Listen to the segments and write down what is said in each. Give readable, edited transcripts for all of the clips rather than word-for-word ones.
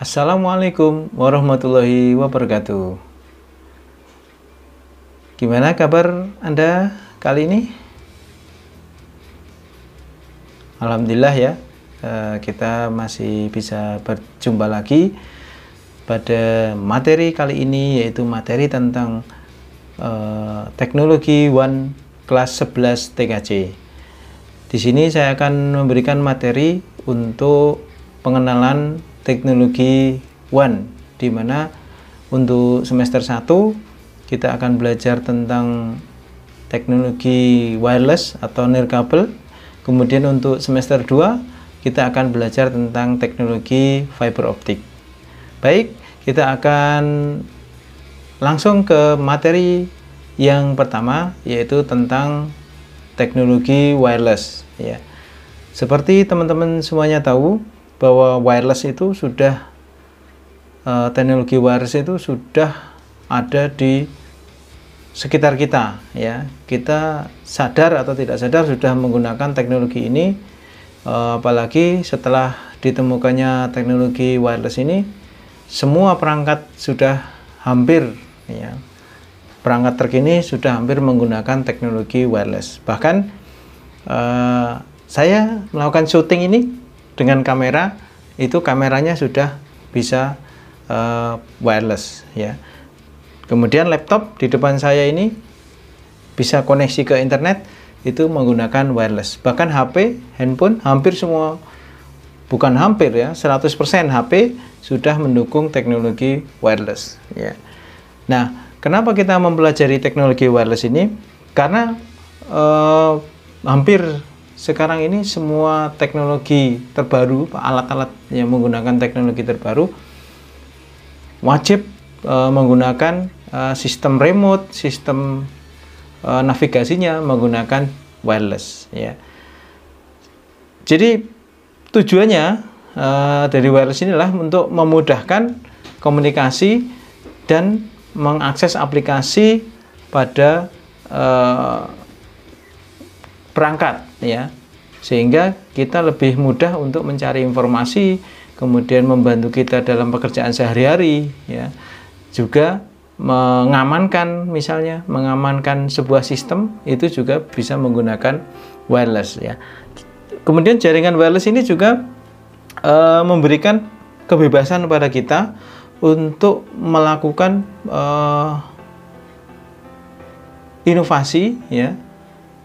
Assalamualaikum warahmatullahi wabarakatuh. Gimana kabar Anda kali ini? Alhamdulillah ya, kita masih bisa berjumpa lagi pada materi kali ini, yaitu materi tentang teknologi WAN kelas 11 TKJ. Di sini saya akan memberikan materi untuk pengenalan teknologi WAN, di mana untuk semester 1 kita akan belajar tentang teknologi wireless atau nirkabel. Kemudian untuk semester 2 kita akan belajar tentang teknologi fiber optik. Baik, kita akan langsung ke materi yang pertama, yaitu tentang teknologi wireless ya. Seperti teman-teman semuanya tahu bahwa wireless itu sudah teknologi wireless itu sudah ada di sekitar kita ya. Kita sadar atau tidak sadar sudah menggunakan teknologi ini, apalagi setelah ditemukannya teknologi wireless ini, semua perangkat sudah hampir ya, perangkat terkini sudah hampir menggunakan teknologi wireless. Bahkan saya melakukan syuting ini dengan kamera, itu kameranya sudah bisa wireless ya. Kemudian laptop di depan saya ini bisa koneksi ke internet, itu menggunakan wireless. Bahkan HP, handphone, hampir semua, bukan hampir ya, 100% HP sudah mendukung teknologi wireless ya. Nah, kenapa kita mempelajari teknologi wireless ini? Karena hampir sekarang ini semua teknologi terbaru, alat-alat yang menggunakan teknologi terbaru wajib menggunakan sistem remote, sistem navigasinya menggunakan wireless ya. Jadi tujuannya dari wireless inilah untuk memudahkan komunikasi dan mengakses aplikasi pada perangkat ya, sehingga kita lebih mudah untuk mencari informasi, kemudian membantu kita dalam pekerjaan sehari-hari ya, juga mengamankan, misalnya mengamankan sebuah sistem itu juga bisa menggunakan wireless ya. Kemudian jaringan wireless ini juga memberikan kebebasan pada kita untuk melakukan inovasi ya,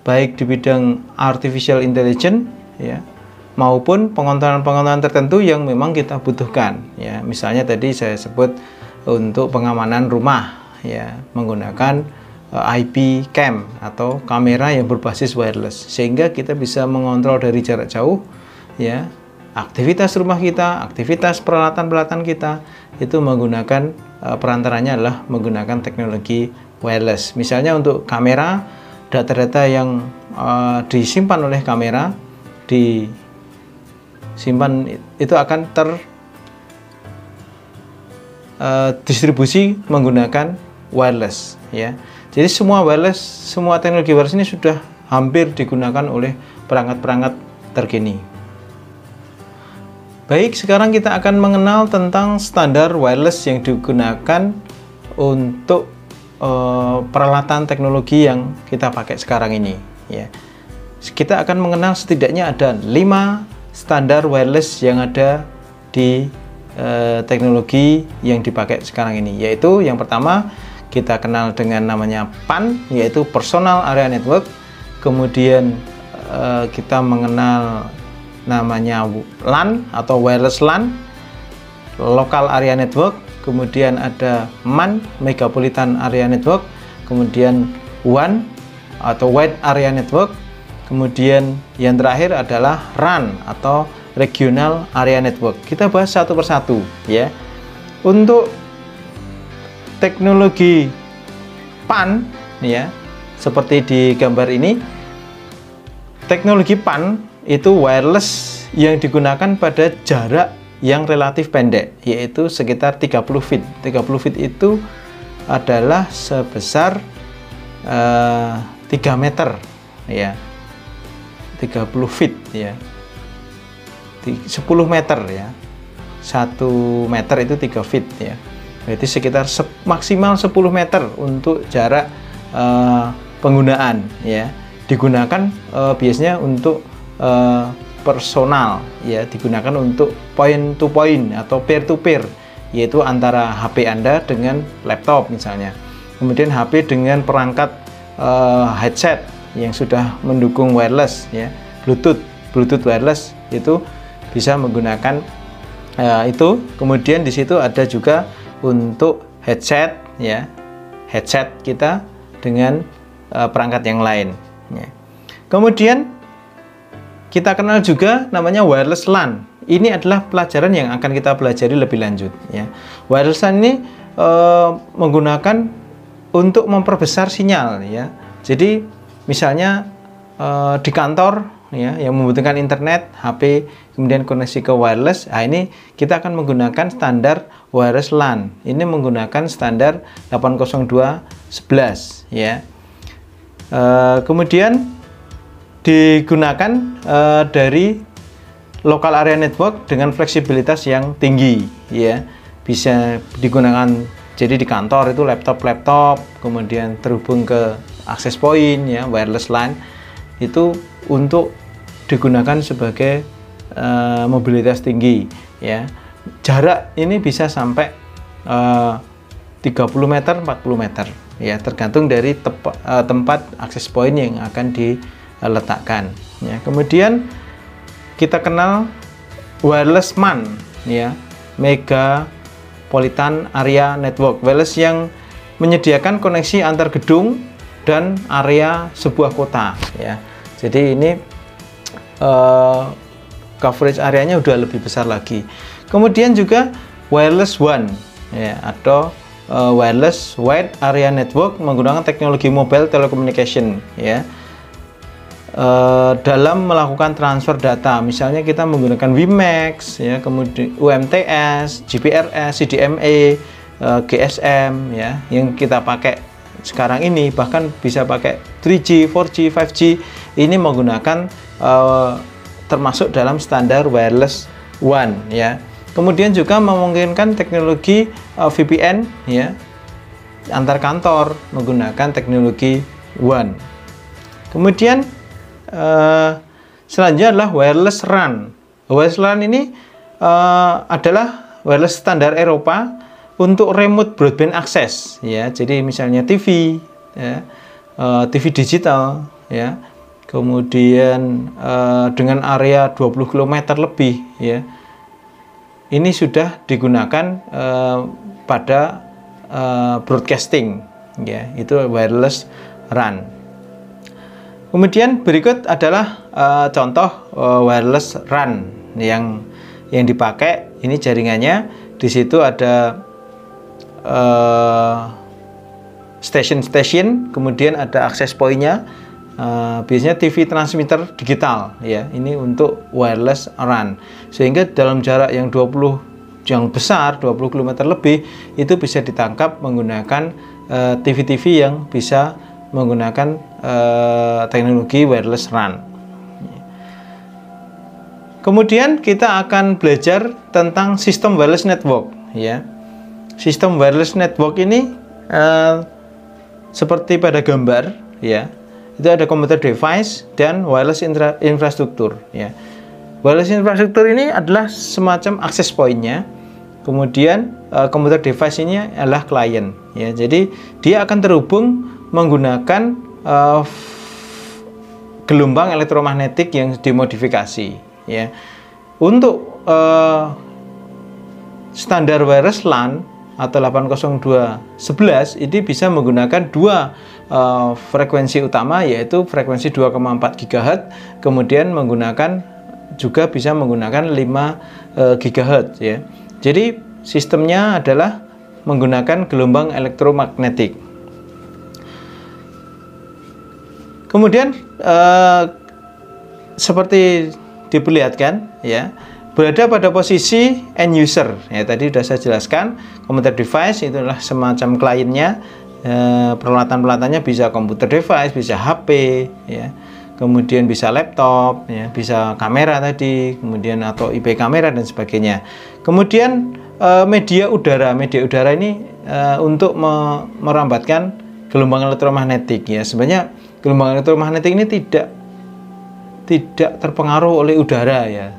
baik di bidang artificial intelligence ya, maupun pengontrolan-pengontrolan tertentu yang memang kita butuhkan ya. Misalnya tadi saya sebut untuk pengamanan rumah ya, menggunakan IP cam atau kamera yang berbasis wireless, sehingga kita bisa mengontrol dari jarak jauh ya, aktivitas rumah kita, aktivitas peralatan-peralatan kita, itu menggunakan perantaranya adalah menggunakan teknologi wireless. Misalnya untuk kamera, data-data yang disimpan oleh kamera disimpan itu akan terdistribusi menggunakan wireless ya. Jadi semua wireless, semua teknologi wireless ini sudah hampir digunakan oleh perangkat-perangkat terkini. Baik, sekarang kita akan mengenal tentang standar wireless yang digunakan untuk peralatan teknologi yang kita pakai sekarang ini ya. Kita akan mengenal setidaknya ada 5 standar wireless yang ada di teknologi yang dipakai sekarang ini, yaitu yang pertama kita kenal dengan namanya PAN, yaitu Personal Area Network. Kemudian kita mengenal namanya LAN atau Wireless LAN, Local Area Network. Kemudian ada MAN, Megapolitan Area Network. Kemudian WAN atau Wide Area Network. Kemudian yang terakhir adalah RAN atau Regional Area Network. Kita bahas satu persatu ya. Untuk teknologi PAN ya, seperti di gambar ini, teknologi PAN itu wireless yang digunakan pada jarak yang relatif pendek, yaitu sekitar 30 feet. 30 feet itu adalah sebesar 3 meter ya. 30 feet ya. 10 meter ya. 1 meter itu 3 feet ya. Berarti sekitar maksimal 10 meter untuk jarak penggunaan ya. Digunakan biasanya untuk personal ya, digunakan untuk point to point atau peer to peer, yaitu antara HP Anda dengan laptop misalnya. Kemudian HP dengan perangkat headset yang sudah mendukung wireless ya, Bluetooth wireless, itu bisa menggunakan itu. Kemudian di situ ada juga untuk headset ya, headset kita dengan perangkat yang lain ya. Kemudian kita kenal juga namanya wireless LAN. Ini adalah pelajaran yang akan kita pelajari lebih lanjut ya. Wireless LAN ini menggunakan untuk memperbesar sinyal ya. Jadi misalnya di kantor ya, yang membutuhkan internet, HP, kemudian koneksi ke wireless. Nah, ini kita akan menggunakan standar wireless LAN. Ini menggunakan standar 802.11 ya. Kemudian digunakan dari local area network dengan fleksibilitas yang tinggi ya. Bisa digunakan jadi di kantor itu laptop, kemudian terhubung ke access point ya, wireless LAN itu untuk digunakan sebagai mobilitas tinggi ya. Jarak ini bisa sampai 30 meter, 40 meter ya, tergantung dari tempat access point yang akan diletakkan ya. Kemudian kita kenal wireless MAN ya, Megapolitan Area Network, wireless yang menyediakan koneksi antar gedung dan area sebuah kota ya. Jadi ini coverage areanya udah lebih besar lagi. Kemudian juga wireless WAN ya, atau wireless wide area network menggunakan teknologi mobile telecommunication ya. Dalam melakukan transfer data, misalnya kita menggunakan WiMAX ya, kemudian UMTS, GPRS, CDMA, GSM ya, yang kita pakai sekarang ini, bahkan bisa pakai 3G, 4G, 5G. Ini menggunakan termasuk dalam standar wireless WAN ya. Kemudian juga memungkinkan teknologi VPN ya, antar kantor menggunakan teknologi WAN. Kemudian selanjutnya adalah wireless LAN. Wireless LAN ini adalah wireless standar Eropa untuk remote broadband access ya. Jadi misalnya TV ya, TV digital ya, kemudian dengan area 20 km lebih ya, ini sudah digunakan pada broadcasting ya, itu wireless LAN. Kemudian berikut adalah contoh wireless LAN yang dipakai. Ini jaringannya, di situ ada station, kemudian ada access point-nya. Biasanya TV transmitter digital ya, ini untuk wireless LAN, sehingga dalam jarak yang 20 besar, 20 km lebih, itu bisa ditangkap menggunakan TV-TV yang bisa menggunakan teknologi wireless LAN. Kemudian kita akan belajar tentang sistem wireless network ya. Sistem wireless network ini seperti pada gambar ya, itu ada komputer device dan wireless infrastruktur ya. Wireless infrastruktur ini adalah semacam access point-nya. Kemudian komputer device ini adalah klien ya. Jadi dia akan terhubung menggunakan gelombang elektromagnetik yang dimodifikasi ya. Untuk standar wireless LAN atau 802.11 ini bisa menggunakan dua frekuensi utama, yaitu frekuensi 2,4 GHz, kemudian juga bisa menggunakan 5 GHz ya. Jadi sistemnya adalah menggunakan gelombang elektromagnetik. Kemudian seperti diperlihatkan ya, berada pada posisi end user ya, tadi sudah saya jelaskan. Komputer device itu adalah semacam kliennya, peralatan-peralatannya bisa komputer device, bisa HP ya. kemudian bisa laptop, ya, bisa kamera tadi, kemudian atau IP kamera dan sebagainya. Kemudian media udara ini untuk merambatkan gelombang elektromagnetik, ya. Sebenarnya gelombang elektromagnetik ini tidak terpengaruh oleh udara, ya.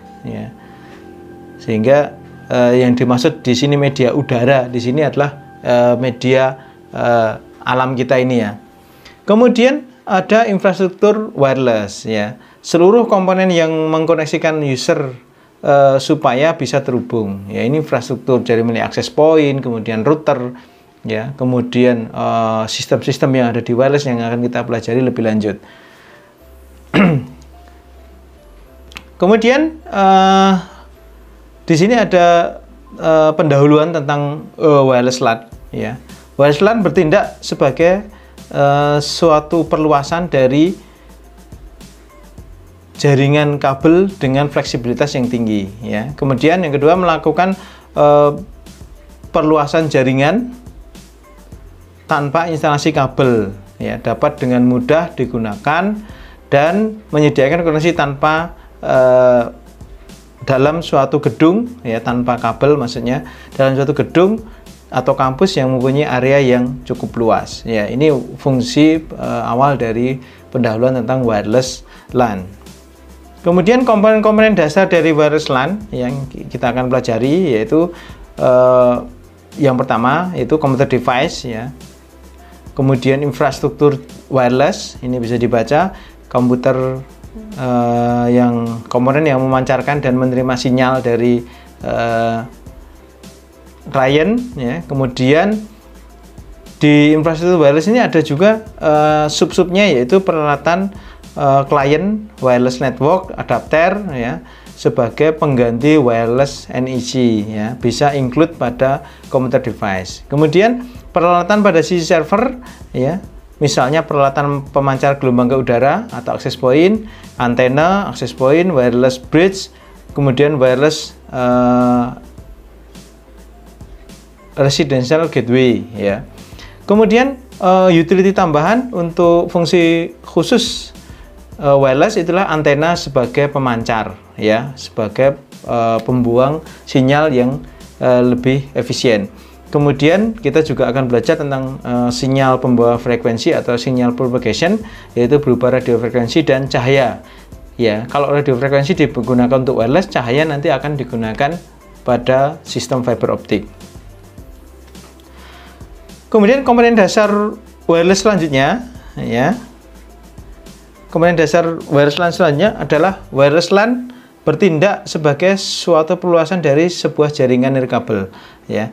Sehingga yang dimaksud di sini media udara di sini adalah media alam kita ini, ya. Kemudian ada infrastruktur wireless, ya. Seluruh komponen yang mengkoneksikan user supaya bisa terhubung, ya. Ini infrastruktur dari mulai access point, kemudian router, ya, kemudian sistem-sistem yang ada di wireless yang akan kita pelajari lebih lanjut. Kemudian di sini ada pendahuluan tentang wireless LAN, ya. Wireless LAN bertindak sebagai suatu perluasan dari jaringan kabel dengan fleksibilitas yang tinggi, ya. Kemudian yang kedua melakukan perluasan jaringan tanpa instalasi kabel, ya, dapat dengan mudah digunakan dan menyediakan koneksi tanpa dalam suatu gedung, ya, tanpa kabel, maksudnya dalam suatu gedung atau kampus yang mempunyai area yang cukup luas, ya. Ini fungsi awal dari pendahuluan tentang wireless LAN. Kemudian komponen-komponen dasar dari wireless LAN yang kita akan pelajari yaitu yang pertama yaitu komputer device, ya. Kemudian infrastruktur wireless, ini bisa dibaca komputer yang komponen yang memancarkan dan menerima sinyal dari klien, ya. Kemudian di infrastruktur wireless ini ada juga sub-subnya yaitu peralatan klien wireless network adapter, ya, sebagai pengganti wireless NEC, ya, bisa include pada komputer device. Kemudian peralatan pada sisi server, ya, misalnya peralatan pemancar gelombang ke udara atau access point, antena, access point, wireless bridge, kemudian wireless residential gateway, ya. Kemudian utility tambahan untuk fungsi khusus wireless itulah antena sebagai pemancar, ya, sebagai pembuang sinyal yang lebih efisien. Kemudian kita juga akan belajar tentang sinyal pembawa frekuensi atau sinyal propagation, yaitu berupa radiofrekuensi dan cahaya, ya. Kalau radiofrekuensi digunakan untuk wireless, cahaya nanti akan digunakan pada sistem fiber optik. Kemudian komponen dasar wireless selanjutnya, ya. Komponen dasar wireless LAN selanjutnya adalah wireless LAN bertindak sebagai suatu perluasan dari sebuah jaringan nirkabel, ya.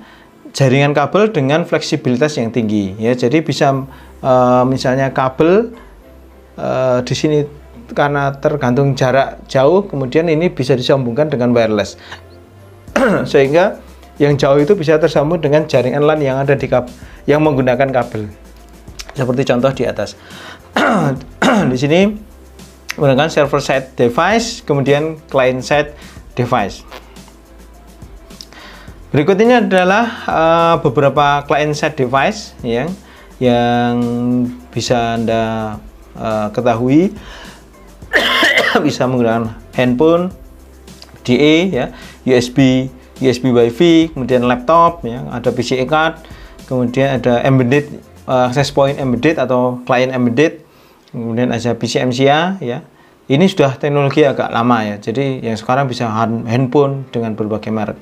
Jaringan kabel dengan fleksibilitas yang tinggi, ya. Jadi bisa misalnya kabel di sini karena tergantung jarak jauh, kemudian ini bisa disambungkan dengan wireless sehingga yang jauh itu bisa tersambung dengan jaringan LAN yang ada di yang menggunakan kabel. Seperti contoh di atas. Di sini menggunakan server side device, kemudian client side device. Berikut ini adalah beberapa client side device yang bisa Anda ketahui. Bisa menggunakan handphone, DA, ya, USB Wi-Fi, kemudian laptop, ya, ada PCI card, kemudian ada embedded access point embedded atau client embedded, kemudian ada PCMCIA, ya. Ini sudah teknologi agak lama, ya. Jadi yang sekarang bisa handphone dengan berbagai merek.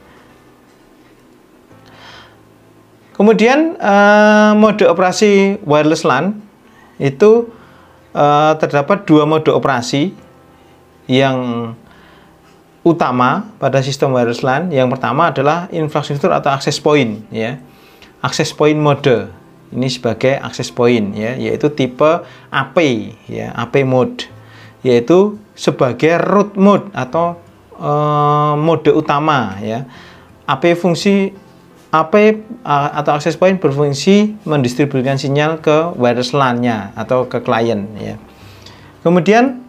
Kemudian mode operasi wireless LAN itu terdapat dua mode operasi yang utama pada sistem wireless LAN. Yang pertama adalah infrastruktur atau access point, ya. Access point mode ini sebagai access point, ya, yaitu tipe AP, ya, AP mode, yaitu sebagai root mode atau mode utama, ya. AP atau access point berfungsi mendistribusikan sinyal ke wireless LAN-nya atau ke klien, ya. Kemudian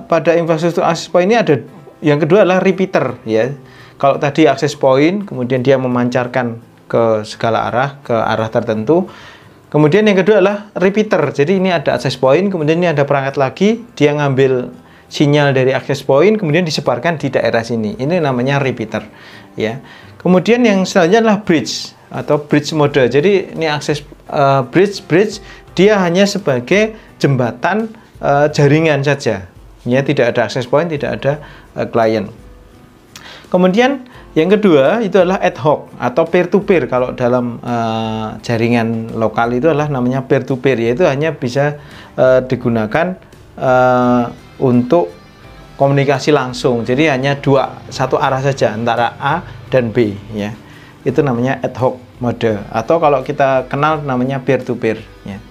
pada infrastruktur access point ini ada yang kedua adalah repeater, ya. Kalau tadi access point kemudian dia memancarkan ke segala arah, ke arah tertentu. Kemudian yang kedua adalah repeater. Jadi ini ada access point, kemudian ini ada perangkat lagi, dia ngambil sinyal dari access point, kemudian disebarkan di daerah sini. Ini namanya repeater, ya. Kemudian yang selanjutnya adalah bridge atau bridge mode. Jadi ini akses bridge dia hanya sebagai jembatan jaringan saja, ya, tidak ada access point, tidak ada client. Kemudian yang kedua itu adalah ad hoc atau peer to peer. Kalau dalam jaringan lokal itu adalah namanya peer to peer, yaitu hanya bisa digunakan untuk komunikasi langsung. Jadi hanya satu arah saja antara A dan B, ya. Itu namanya ad hoc mode, atau kalau kita kenal namanya peer to peer, ya.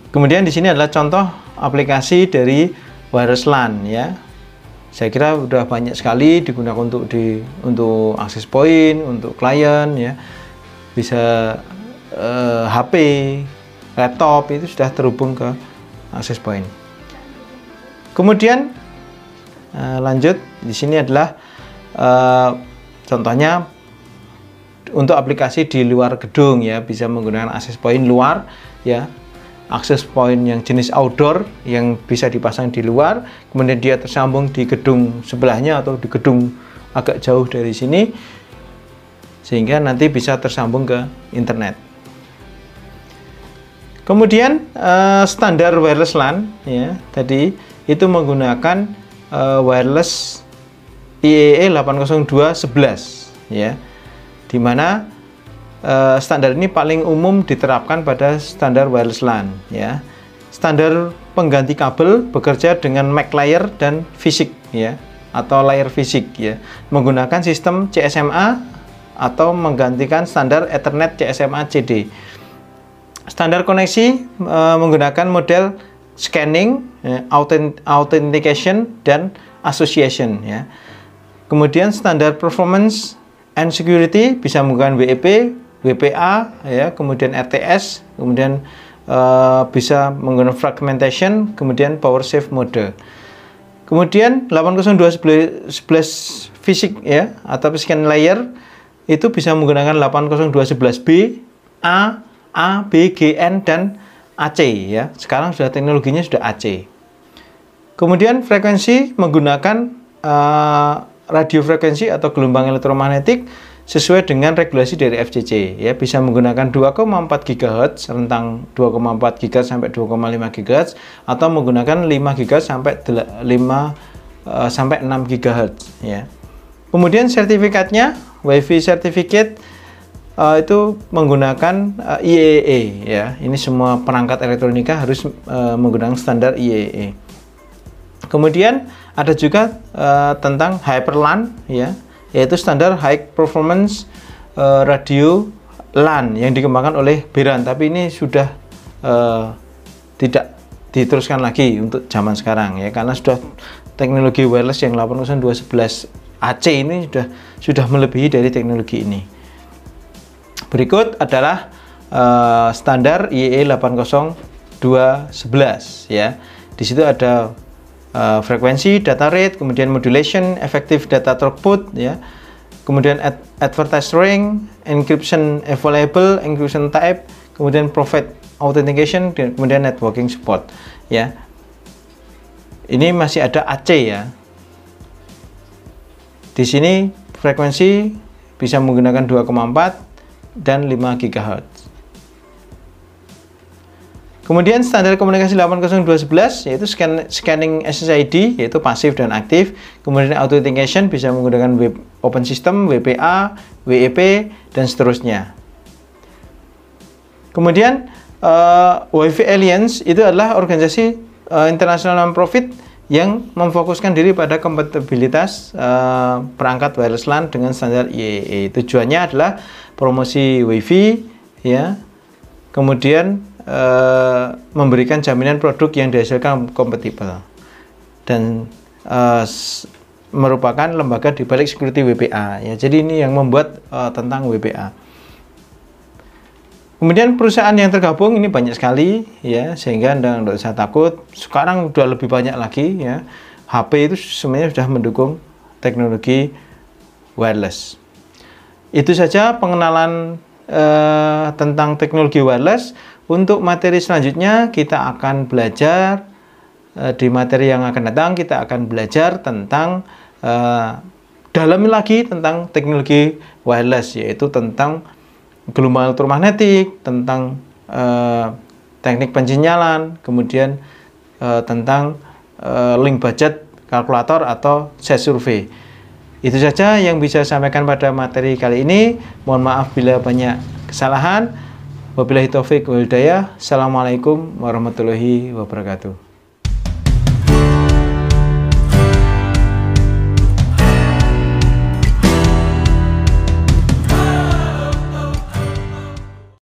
Kemudian di sini adalah contoh aplikasi dari wireless LAN, ya. Saya kira sudah banyak sekali digunakan untuk access point, untuk klien, ya. Bisa HP, laptop itu sudah terhubung ke access point. Kemudian lanjut di sini adalah contohnya untuk aplikasi di luar gedung, ya, bisa menggunakan access point luar, ya. Access point yang jenis outdoor yang bisa dipasang di luar, kemudian dia tersambung di gedung sebelahnya atau di gedung agak jauh dari sini, sehingga nanti bisa tersambung ke internet. Kemudian standar wireless LAN, ya, tadi itu menggunakan wireless IEEE 802.11, ya, dimana standar ini paling umum diterapkan pada standar wireless LAN, ya. Standar pengganti kabel bekerja dengan MAC layer dan fisik, ya, atau layer fisik, ya, menggunakan sistem CSMA atau menggantikan standar Ethernet CSMA CD. Standar koneksi menggunakan model scanning, authentication, dan association, ya. Kemudian standar performance and security bisa menggunakan WEP, WPA, ya, kemudian RTS, kemudian bisa menggunakan fragmentation, kemudian power save mode. Kemudian 802.11 fisik, ya, atau scan layer itu bisa menggunakan 802.11b, A, B, G, N, dan AC, ya. Sekarang sudah teknologinya sudah AC. Kemudian frekuensi menggunakan radio frekuensi atau gelombang elektromagnetik sesuai dengan regulasi dari FCC, ya, bisa menggunakan 2,4 GHz, rentang 2,4 GHz sampai 2,5 GHz, atau menggunakan 5 GHz sampai 6 GHz, ya. Kemudian sertifikatnya WiFi certificate itu menggunakan IEEE, ya. Ini semua perangkat elektronika harus menggunakan standar IEEE. Kemudian ada juga tentang HyperLAN, ya, yaitu standar High Performance Radio LAN yang dikembangkan oleh Beran, tapi ini sudah tidak diteruskan lagi untuk zaman sekarang, ya, karena sudah teknologi wireless yang 802.11 AC ini sudah melebihi dari teknologi ini. Berikut adalah standar IEEE 802.11, ya. Di situ ada frekuensi, data rate, kemudian modulation, effective data throughput, ya, kemudian advertised ring, encryption available, encryption type, kemudian private authentication, dan kemudian networking support, ya. Ini masih ada AC, ya. Di sini frekuensi bisa menggunakan 2,4 dan 5 GHz. Kemudian standar komunikasi 802.11 yaitu scanning SSID, yaitu pasif dan aktif. Kemudian authentication bisa menggunakan web open system, WPA, WEP, dan seterusnya. Kemudian Wi-Fi Alliance itu adalah organisasi internasional non-profit yang memfokuskan diri pada kompatibilitas perangkat wireless LAN dengan standar IEEE. Tujuannya adalah promosi Wi-Fi, ya. Kemudian memberikan jaminan produk yang dihasilkan kompatibel, dan merupakan lembaga di balik security WPA, ya. Jadi ini yang membuat tentang WPA. Kemudian perusahaan yang tergabung ini banyak sekali, ya, sehingga Anda tidak usah takut. Sekarang sudah lebih banyak lagi, ya. HP itu sebenarnya sudah mendukung teknologi wireless. Itu saja pengenalan tentang teknologi wireless. Untuk materi selanjutnya kita akan belajar di materi yang akan datang, kita akan belajar tentang dalami lagi tentang teknologi wireless, yaitu tentang gelombang elektromagnetik, tentang teknik pensinyalan, kemudian tentang link budget kalkulator atau set survei. Itu saja yang bisa saya sampaikan pada materi kali ini. Mohon maaf bila banyak kesalahan. Wabillahi taufik wal hidayah. Assalamualaikum warahmatullahi wabarakatuh.